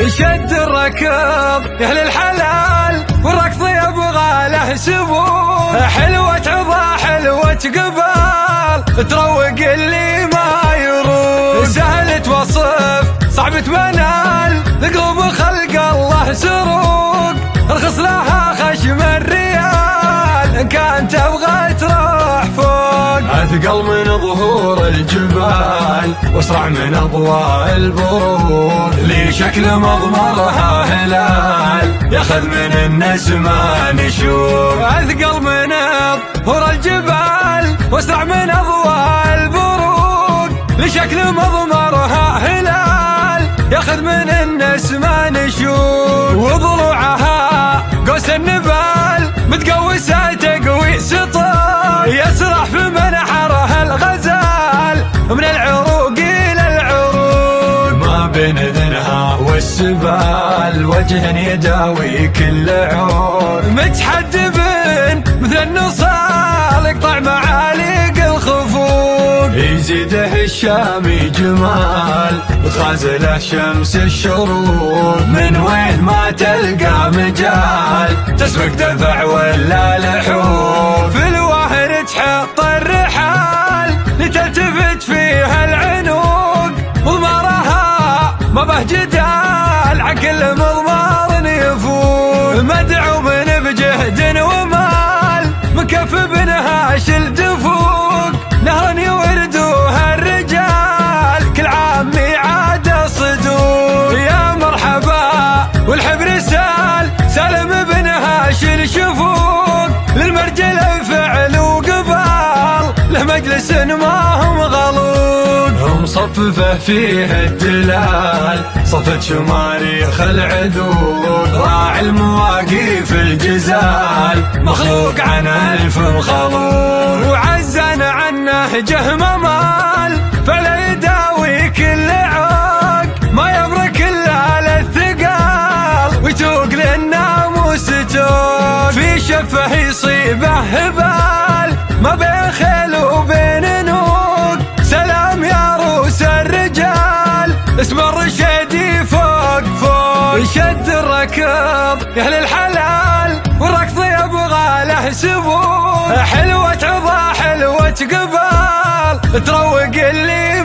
شد الركض يا اهل الحلال والركض يبغى له سبوق، حلوة عضا حلوة قبال تروق اللي ما يروق، سهل توصف صعب تمنال لقلوب خلق الله سروق، ارخص لها خشم الريال ان كان تبغى تروح فوق، اثقل من ظهور الجبال واسرع من اضواء البروق، لي شكل مضمرها هلال ياخذ من النسمة نشوق، اثقل من ظهور الجبال واسرع من اضواء البروق، لشكل مضمرها هلال ياخذ من النسمة نشوق، وضلوعها قوس النبال متقوسة تقوي سطور، يسرح في منحرها الغزال من العروق إلى العروق، ما بين اذنها والسبال وجه يداوي كل عور، متحدب مثل النصال يقطع معاليق الخفوق، يزيده الشامي جمال غازله شمس الشروق، من وين ما تلقى مجال تسبق دفع ولا لحوق، في الواهر تحط الرحال لتلتفت فيها العنوق، مضمارها ما به جدال عكل مضمار يفوق، مدعو من بجهد ومال مكف بنهاش الدفوق، نهر يوردوها الرجال كل عام ميعاد الصدوق، يا مرحبا والحبر سالم بنهاش الشفوق، للمرجل فعل وقبال له مجلس ما هم غلوق، مصففه فيه الدلال صفت شماريخ العدود، راعي المواقيف الجزال مخلوق عن ألف مخلوق، وعزن عن نهجه ممال فلا يداوي كل عوق، ما يبرك إلا للثقال ويتوق للناموس توق، في شفه يصيبه هبال ما بين خيل وبين نوق، سلام يا روس الرجال اسم الرشيدي فوق فوق، شد الركض يا اهل الحلال والركض يبغى له سبوق، حلوة عضا حلوة قبال تروق اللي